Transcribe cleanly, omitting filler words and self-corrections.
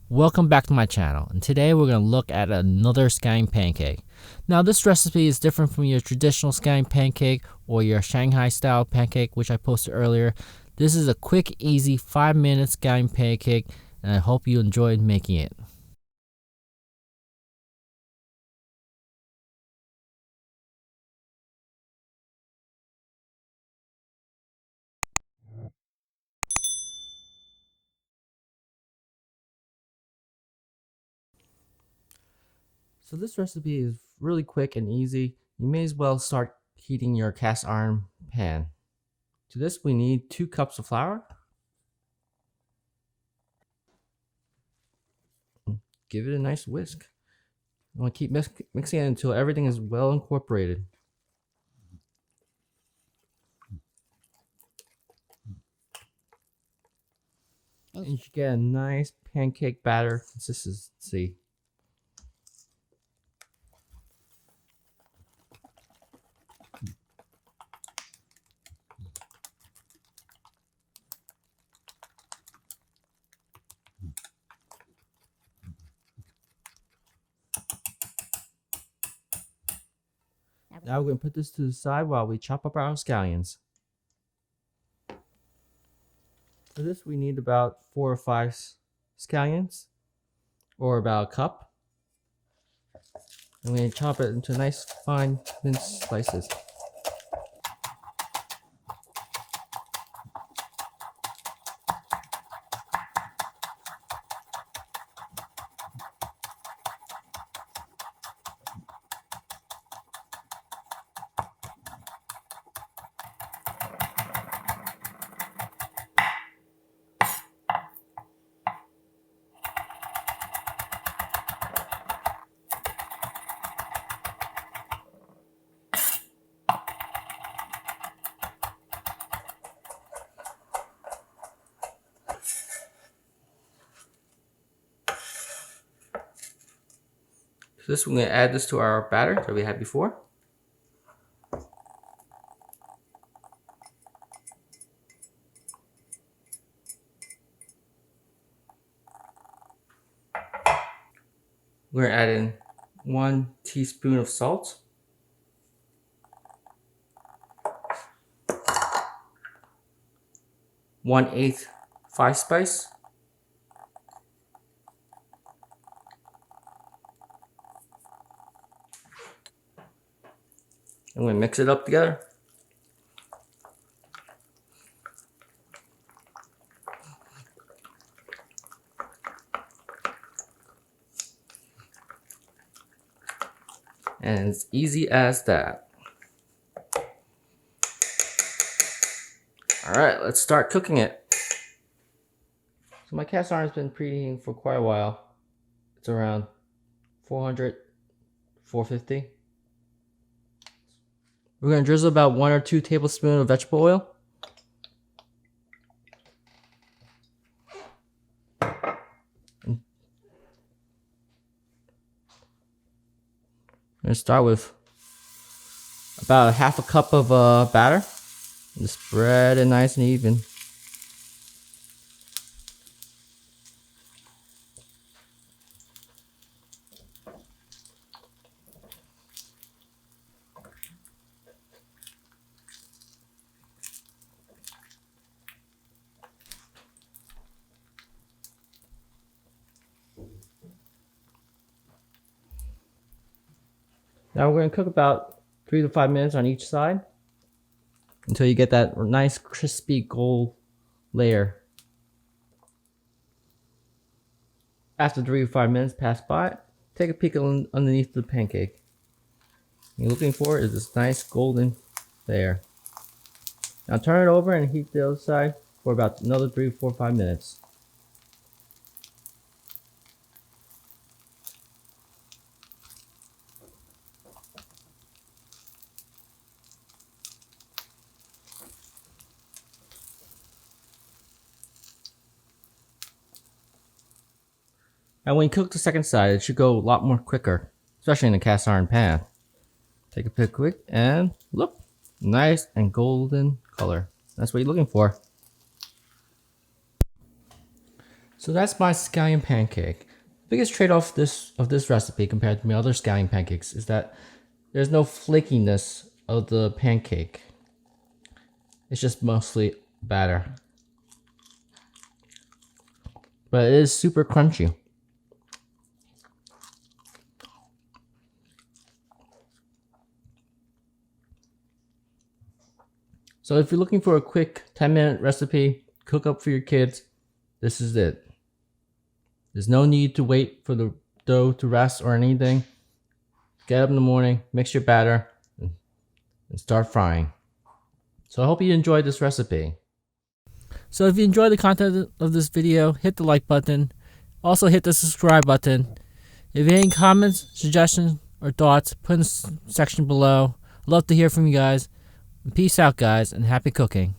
Welcome back to my channel, and today we're going to look at another Scallion pancake. Now this recipe is different from your traditional Scallion pancake or your Shanghai style pancake which I posted earlier. This is a quick, easy 5-minute Scallion pancake, and I hope you enjoyed making it. So this recipe is really quick and easy. You may as well start heating your cast iron pan. To this we need 2 cups of flour. Give it a nice whisk. You want to keep mixing it until everything is well incorporated. And you should get a nice pancake batter consistency. Now we're going to put this to the side while we chop up our scallions. For this we need about 4 or 5 scallions, or about a cup. And we're going to chop it into nice fine minced slices. So this, we're going to add this to our batter that we had before. We're going to add in 1 teaspoon of salt, 1/8 five spice, and we're going to mix it up together. And it's easy as that. Alright, let's start cooking it. So my cast iron has been preheating for quite a while. It's around 400, 450. We're going to drizzle about 1 or 2 tablespoons of vegetable oil. I'm going to start with about 1/2 cup of batter. Just spread it nice and even. Now we're going to cook about 3 to 5 minutes on each side until you get that nice crispy gold layer. After 3 to 5 minutes pass by, take a peek underneath the pancake. What you're looking for is this nice golden layer. Now turn it over and heat the other side for about another 3, 4, 5 minutes. And when you cook the second side, it should go a lot more quicker, especially in a cast iron pan. Take a pick quick and look, nice and golden color. That's what you're looking for. So that's my scallion pancake. The biggest trade-off of this recipe compared to my other scallion pancakes is that there's no flakiness of the pancake. It's just mostly batter. But it is super crunchy. So if you're looking for a quick 10-minute recipe, cook up for your kids, this is it. There's no need to wait for the dough to rest or anything. Get up in the morning, mix your batter, and start frying. So I hope you enjoyed this recipe. So if you enjoyed the content of this video, hit the like button. Also hit the subscribe button. If you have any comments, suggestions, or thoughts, put in the section below. I'd love to hear from you guys. Peace out, guys, and happy cooking.